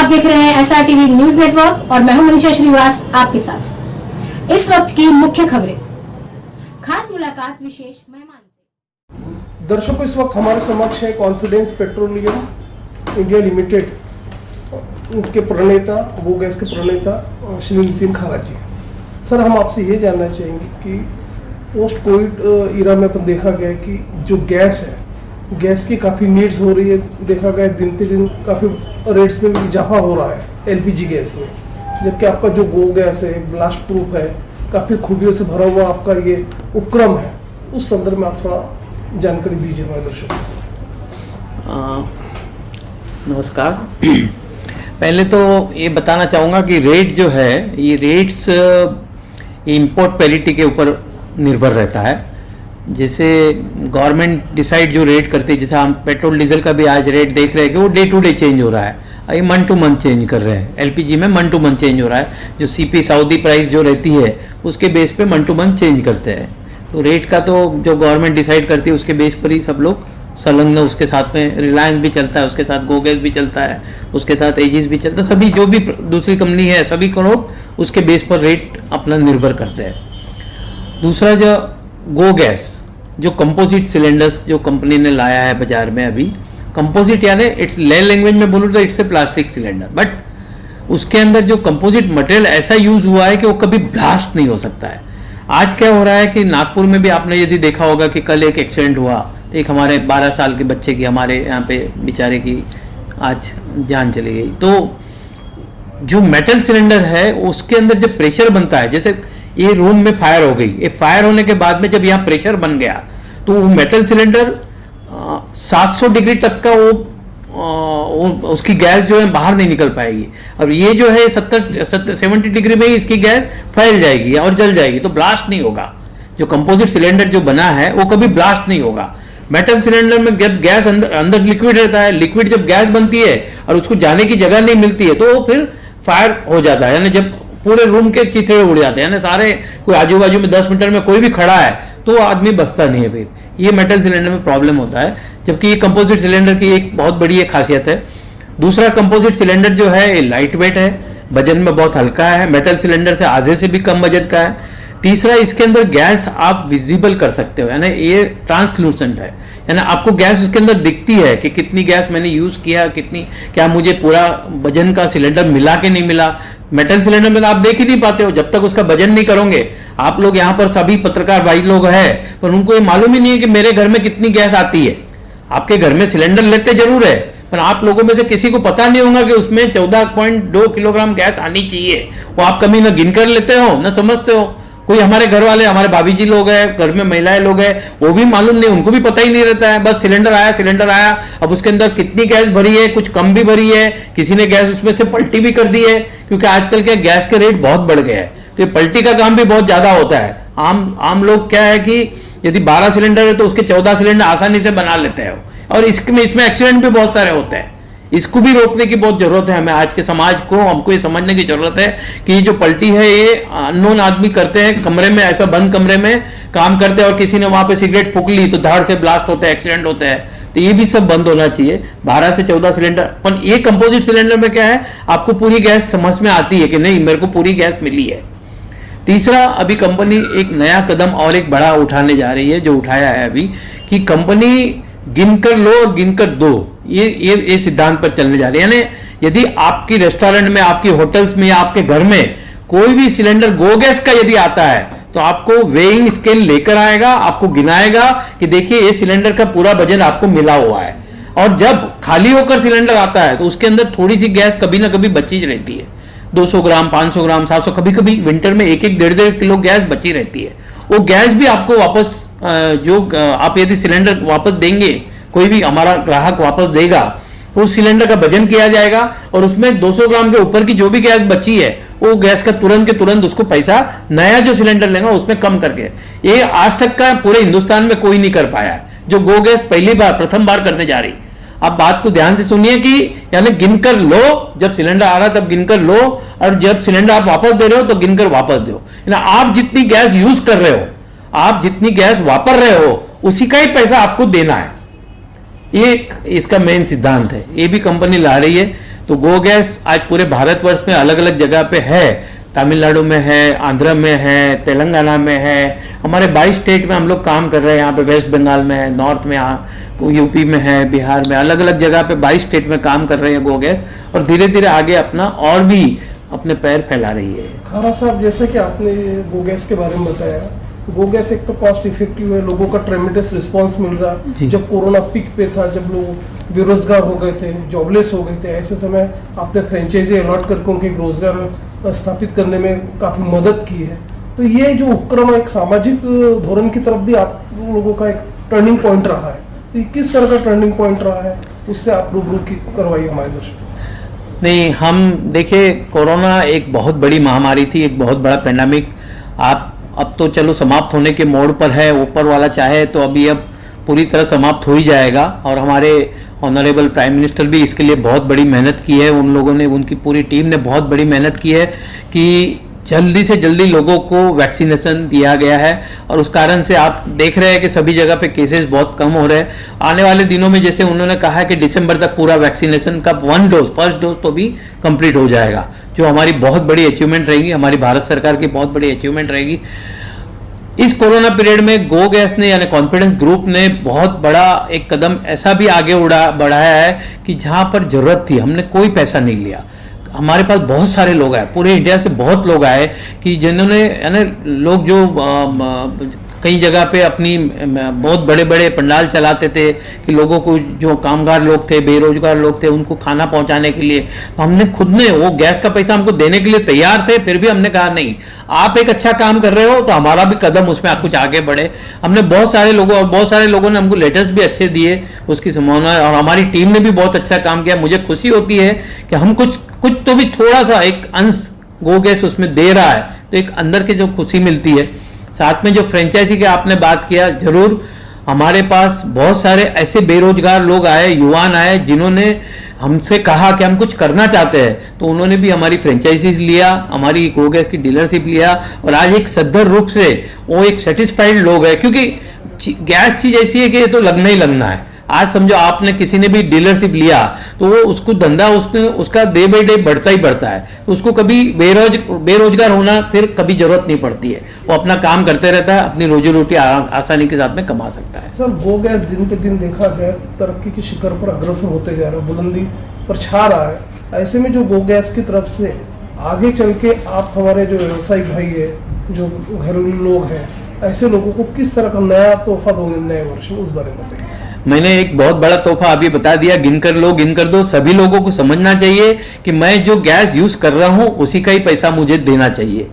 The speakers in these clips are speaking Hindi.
आप देख रहे हैं SRTV न्यूज नेटवर्क और मैं हूं मनीषा श्रीवास आपके साथ। इस वक्त की मुख्य खबरें, खास मुलाकात विशेष मेहमान से। दर्शकों, इस वक्त हमारे समक्ष है कॉन्फिडेंस पेट्रोलियम इंडिया लिमिटेड के प्रणेता, वो गैस के प्रणेता श्री नितिन खारा जी। सर, हम आपसे ये जानना चाहेंगे कि पोस्ट कोविड इरा में अपन देखा गया कि जो गैस है, गैस की काफ़ी नीड्स हो रही है। देखा गया दिन पे दिन काफ़ी रेट्स में भी इजाफा हो रहा है LPG गैस में, जबकि आपका जो गो गैस है ब्लास्ट प्रूफ है, काफ़ी खूबियों से भरा हुआ आपका ये उपक्रम है। उस संदर्भ में आप थोड़ा जानकारी दीजिए हमारे दर्शकों को। नमस्कार। पहले तो ये बताना चाहूँगा कि रेट जो है, ये रेट्स इंपोर्ट पैरिटी के ऊपर निर्भर रहता है। जैसे गवर्नमेंट डिसाइड जो रेट करती है, जैसे हम पेट्रोल डीजल का भी आज रेट देख रहे हैं कि वो डे टू डे चेंज हो रहा है, ये मंथ टू मंथ चेंज कर रहे हैं। LPG में मंथ टू मंथ चेंज हो रहा है। जो CP सऊदी प्राइस जो रहती है उसके बेस पे मंथ टू मंथ चेंज करते हैं। तो रेट का तो जो गवर्नमेंट डिसाइड करती है उसके बेस पर ही सब लोग संलग्न, उसके साथ में रिलायंस भी चलता है, उसके साथ गो गैस भी चलता है, उसके साथ एजिस भी चलता है, सभी जो भी दूसरी कंपनी है सभी को लोग उसके बेस पर रेट अपना निर्भर करते हैं। दूसरा, जो गो गैस जो कंपोजिट सिलेंडर्स जो कंपनी ने लाया है बाजार में, अभी कंपोजिट यानी इट्स ले लैंग्वेज में बोलूँ तो it's a plastic cylinder, but उसके अंदर जो कंपोजिट मटेरियल ऐसा यूज हुआ है कि वो कभी ब्लास्ट नहीं हो सकता है। आज क्या हो रहा है कि नागपुर में भी आपने यदि देखा होगा कि कल एक एक्सीडेंट हुआ, एक हमारे 12 साल के बच्चे की, हमारे यहाँ पे बेचारे की आज जान चली गई। तो जो मेटल सिलेंडर है उसके अंदर जब प्रेशर बनता है, जैसे ये रूम में फायर हो गई, ये फायर होने के बाद में जब यहाँ प्रेशर बन गया तो वो मेटल सिलेंडर 700 डिग्री तक का वो उसकी गैस जो है बाहर नहीं निकल पाएगी। अब ये जो है 70 डिग्री में ही इसकी गैस फैल जाएगी और जल जाएगी, तो ब्लास्ट नहीं होगा। जो कंपोजिट सिलेंडर जो बना है वो कभी ब्लास्ट नहीं होगा। मेटल सिलेंडर में जब गैस अंदर लिक्विड रहता है, लिक्विड जब गैस बनती है और उसको जाने की जगह नहीं मिलती है तो फिर फायर हो जाता है, यानी जब पूरे रूम के चिथड़े उड़ जाते हैं, यानी सारे कोई आजू बाजू में 10 मीटर में कोई भी खड़ा है तो आदमी बचता नहीं है। फिर ये मेटल सिलेंडर में प्रॉब्लम होता है, जबकि ये कंपोजिट सिलेंडर की एक बहुत बड़ी एक खासियत है। दूसरा, कंपोजिट सिलेंडर जो है ये लाइट वेट है, वजन में बहुत हल्का है, मेटल सिलेंडर से आधे से भी कम वजन का है। तीसरा, इसके अंदर गैस आप विजिबल कर सकते हो, यानी ये ट्रांसलूसेंट है, यानी आपको गैस उसके अंदर दिखती है कि कितनी गैस मैंने यूज किया, कितनी, क्या मुझे पूरा वजन का सिलेंडर मिला कि नहीं मिला। मेटल सिलेंडर में तो आप देख ही नहीं पाते हो जब तक उसका वजन नहीं करोगे। आप लोग यहाँ पर सभी पत्रकार भाई लोग हैं, पर उनको ये मालूम ही नहीं है कि मेरे घर में कितनी गैस आती है। आपके घर में सिलेंडर लेते जरूर है, पर आप लोगों में से किसी को पता नहीं होगा कि उसमें 14.2 किलोग्राम गैस आनी चाहिए। वो आप कभी न गिन कर लेते हो न समझते हो। कोई हमारे घर वाले, हमारे भाभी जी लोग हैं, घर में महिलाएं लोग हैं, वो भी मालूम नहीं, उनको भी पता ही नहीं रहता है। बस सिलेंडर आया, अब उसके अंदर कितनी गैस भरी है, कुछ कम भी भरी है, किसी ने गैस उसमें से पलटी भी कर दी है, क्योंकि आजकल क्या गैस के रेट बहुत बढ़ गए हैं, तो ये पलटी का काम भी बहुत ज्यादा होता है। आम लोग क्या है कि यदि 12 सिलेंडर है तो उसके 14 सिलेंडर आसानी से बना लेते हैं, और इसमें एक्सीडेंट भी बहुत सारे होते हैं। इसको भी रोकने की बहुत जरूरत है हमें, आज के समाज को हमको ये समझने की जरूरत है कि ये जो पलटी है ये अननोन आदमी करते हैं, कमरे में, ऐसा बंद कमरे में काम करते हैं, और किसी ने वहां पे सिगरेट फूंक ली तो धाड़ से ब्लास्ट होता है, एक्सीडेंट होता है। तो ये भी सब बंद होना चाहिए। 12 से 14 सिलेंडर, पर ये कंपोजिट सिलेंडर में क्या है, आपको पूरी गैस समझ में आती है कि नहीं मेरे को पूरी गैस मिली है। तीसरा, अभी कंपनी एक नया कदम और एक बड़ा उठाने जा रही है, जो उठाया है अभी, कि कंपनी गिनकर लो और गिनकर दो, ये सिद्धांत पर चलने जा रही है। यानी यदि आपकी रेस्टोरेंट में, आपकी होटल्स में या आपके घर में कोई भी सिलेंडर गो गैस का यदि आता है तो आपको वेइंग स्केल लेकर आएगा, आपको गिनाएगा कि देखिए ये सिलेंडर का पूरा वजन आपको मिला हुआ है। और जब खाली होकर सिलेंडर आता है तो उसके अंदर थोड़ी सी गैस कभी ना कभी बची रहती है, 200 ग्राम, 500 ग्राम, 700, कभी कभी विंटर में 1-1.5 किलो गैस बची रहती है। वो गैस भी आपको वापस, जो आप यदि सिलेंडर वापस देंगे, कोई भी हमारा ग्राहक वापस देगा, तो उस सिलेंडर का वजन किया जाएगा और उसमें 200 ग्राम के ऊपर की जो भी गैस बची है वो गैस का तुरंत के तुरंत उसको पैसा नया जो सिलेंडर लेगा उसमें कम करके। ये आज तक का पूरे हिंदुस्तान में कोई नहीं कर पाया है, जो गो गैस प्रथम बार करने जा रही। आप बात को ध्यान से सुनिए कि यानी गिनकर लो, जब सिलेंडर आ रहा है तब गिनकर लो, और जब सिलेंडर आप वापस दे रहे हो तो गिनकर वापस दो। आप जितनी गैस यूज कर रहे हो, आप जितनी गैस वापर रहे हो, उसी का ही पैसा आपको देना है। ये इसका मेन सिद्धांत है, ये भी कंपनी ला रही है। तो गो गैस आज पूरे भारतवर्ष में अलग अलग जगह पे है। तमिलनाडु में है, आंध्र में है, तेलंगाना में है, हमारे 22 स्टेट में हम लोग काम कर रहे हैं। यहाँ पे वेस्ट बंगाल में है, नॉर्थ में, यूपी में है, बिहार में, अलग अलग जगह पे 22 स्टेट में काम कर रहे हैं गो गैस, और धीरे धीरे आगे अपना और भी अपने पैर फैला रही है। खारा साहब, जैसा कि आपने गो गैस के बारे में बताया, गो गैस एक तो कॉस्ट इफेक्टिव है, लोगों का ट्रेमेंडस रिस्पांस मिल रहा। जब कोरोना पीक पे था, जब लोग बेरोजगार हो गए थे, जॉबलेस हो गए थे, ऐसे समय आपने फ्रेंचाइजी अलॉट करके उनके रोजगार स्थापित करने में काफी मदद की है। तो ये जो उपक्रम एक सामाजिक धोरण की तरफ भी आप लोगों का एक टर्निंग पॉइंट रहा है, तो ये किस तरह का टर्निंग पॉइंट रहा है, उससे आप रूबरू करवाइए हमारे दर्शकों। नहीं, हम देखिए, कोरोना एक बहुत बड़ी महामारी थी, एक बहुत बड़ा पेंडेमिक। आप अब तो चलो समाप्त होने के मोड़ पर है, ऊपर वाला चाहे तो अभी अब पूरी तरह समाप्त हो ही जाएगा। और हमारे ऑनरेबल प्राइम मिनिस्टर भी इसके लिए बहुत बड़ी मेहनत की है। उन लोगों ने, उनकी पूरी टीम ने बहुत बड़ी मेहनत की है कि जल्दी से जल्दी लोगों को वैक्सीनेशन दिया गया है, और उस कारण से आप देख रहे हैं कि सभी जगह पे केसेस बहुत कम हो रहे हैं। आने वाले दिनों में, जैसे उन्होंने कहा है कि दिसंबर तक पूरा वैक्सीनेशन का फर्स्ट डोज तो भी कंप्लीट हो जाएगा, जो हमारी बहुत बड़ी अचीवमेंट रहेगी, हमारी भारत सरकार की बहुत बड़ी अचीवमेंट रहेगी। इस कोरोना पीरियड में गो गैस ने, यानी कॉन्फिडेंस ग्रुप ने, बहुत बड़ा एक कदम ऐसा भी आगे बढ़ाया है कि जहां पर जरूरत थी हमने कोई पैसा नहीं लिया। हमारे पास बहुत सारे लोग आए, पूरे इंडिया से बहुत लोग आए कि जिन्होंने, यानी लोग जो कई जगह पे अपनी बहुत बड़े बड़े पंडाल चलाते थे कि लोगों को, जो कामगार लोग थे, बेरोजगार लोग थे, उनको खाना पहुंचाने के लिए, तो हमने खुद ने, वो गैस का पैसा हमको देने के लिए तैयार थे, फिर भी हमने कहा नहीं, आप एक अच्छा काम कर रहे हो तो हमारा भी कदम उसमें आप कुछ आगे बढ़े। हमने बहुत सारे लोगों, और बहुत सारे लोगों ने हमको लेटर्स भी अच्छे दिए उसकी संभावना, और हमारी टीम ने भी बहुत अच्छा काम किया। मुझे खुशी होती है कि हम कुछ तो भी थोड़ा सा एक अंश गो गैस उसमें दे रहा है, तो एक अंदर के जो खुशी मिलती है। साथ में जो फ्रेंचाइजी की आपने बात किया, जरूर हमारे पास बहुत सारे ऐसे बेरोजगार लोग आए, युवान आए, जिन्होंने हमसे कहा कि हम कुछ करना चाहते हैं, तो उन्होंने भी हमारी फ्रेंचाइजीज लिया, हमारी गो गैस की डीलरशिप लिया, और आज एक सद्धर रूप से वो एक सेटिस्फाइड लोग है, क्योंकि गैस चीज ऐसी है कि ये तो लगना ही लगना है। आज समझो आपने, किसी ने भी डीलरशिप लिया तो वो उसको धंधा उसका डे बाई डे बढ़ता ही बढ़ता है, तो उसको कभी बेरोजगार होना फिर कभी जरूरत नहीं पड़ती है। वो अपना काम करते रहता है, अपनी रोजी रोटी आसानी के साथ में कमा सकता है। सर, गो गैस दिन पे दिन देखा गया तरक्की की शिखर पर अग्रसर होते जा रहा है, बुलंदी पर छा रहा है। ऐसे में जो गो गैस की तरफ से आगे चल के आप, हमारे जो व्यवसायिक भाई है, जो घरेलू लोग हैं, ऐसे लोगों को किस तरह का नया तोहफा दोगे नए वर्ष में, उस बारे में बताइए। मैंने एक बहुत बड़ा तोहफा अभी बता दिया, गिनकर लो, गिनकर दो। सभी लोगों को समझना चाहिए कि मैं जो गैस यूज कर रहा हूं उसी का ही पैसा मुझे देना चाहिए।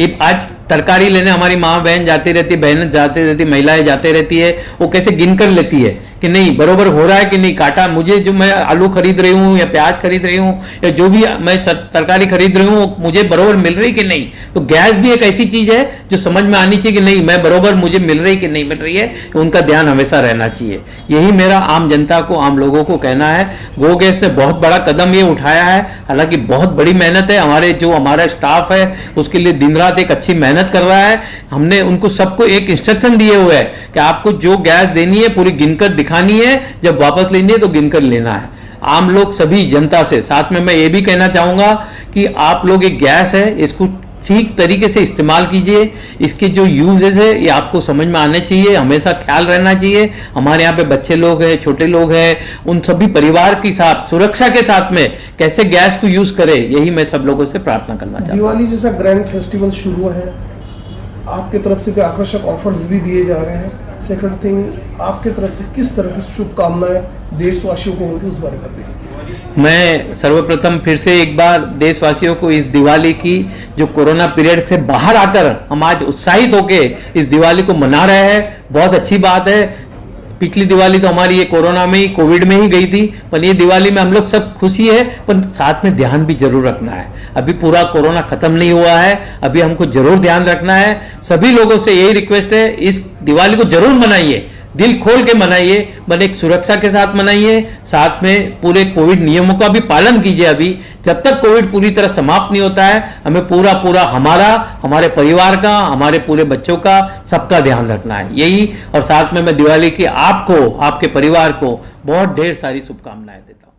ये आज तरकारी लेने हमारी माँ बहन जाती रहती, बहन जाती रहती, महिलाएं जाती रहती है, वो कैसे गिन कर लेती है कि नहीं बरोबर हो रहा है कि नहीं, काटा मुझे, जो मैं आलू खरीद रही हूँ या प्याज खरीद रही हूँ या जो भी मैं तरकारी खरीद रही हूँ, मुझे बरोबर मिल रही कि नहीं। तो गैस भी एक ऐसी चीज है जो समझ में आनी चाहिए कि नहीं, मैं बरोबर मुझे मिल रही कि नहीं मिल रही है, उनका ध्यान हमेशा रहना चाहिए। यही मेरा आम जनता को, आम लोगों को कहना है। गो गैस ने बहुत बड़ा कदम ये उठाया है, हालांकि बहुत बड़ी मेहनत है, हमारा स्टाफ है उसके लिए दिन रात एक अच्छी मेहनत कर रहा है। हमने उनको सबको एक इंस्ट्रक्शन दिए हुए है कि आपको जो गैस देनी है पूरी गिनकर दिखानी है, जब वापस लेनी है तो गिनकर लेना है। आम लोग, सभी जनता से, साथ में मैं ये भी कहना चाहूंगा कि आप लोग एक गैस है, इसको ठीक तरीके से इस्तेमाल कीजिए। इसके जो यूजेस है ये आपको समझ में आने चाहिए, हमेशा ख्याल रहना चाहिए। हमारे यहाँ पे बच्चे लोग हैं, छोटे लोग हैं, उन सभी परिवार के साथ सुरक्षा के साथ में कैसे गैस को यूज करें, यही मैं सब लोगों से प्रार्थना करना चाहता हूँ। दिवाली जैसा ग्रैंड फेस्टिवल शुरू है, आपके तरफ से कोई आकर्षक ऑफर्स भी दिए जा रहे हैं। सेकंड थिंग, आपके तरफ से किस तरह की शुभकामनाएं देशवासियों को होंगी, उस बारे में बताइए। मैं सर्वप्रथम फिर से एक बार देशवासियों को इस दिवाली की, जो कोरोना पीरियड से बाहर आकर हम आज उत्साहित होके इस दिवाली को मना रहे हैं, बहुत अच्छी बात है। पिछली दिवाली तो हमारी ये कोरोना में ही, कोविड में ही गई थी, पर ये दिवाली में हम लोग सब खुशी है, पर साथ में ध्यान भी जरूर रखना है। अभी पूरा कोरोना खत्म नहीं हुआ है, अभी हमको जरूर ध्यान रखना है। सभी लोगों से यही रिक्वेस्ट है, इस दिवाली को जरूर मनाइए, दिल खोल के मनाइए, बट एक सुरक्षा के साथ मनाइए, साथ में पूरे कोविड नियमों का भी पालन कीजिए। अभी जब तक कोविड पूरी तरह समाप्त नहीं होता है, हमें पूरा हमारे परिवार का, हमारे पूरे बच्चों का, सबका ध्यान रखना है, यही। और साथ में मैं दिवाली की आपको, आपके परिवार को बहुत ढेर सारी शुभकामनाएं देता हूँ।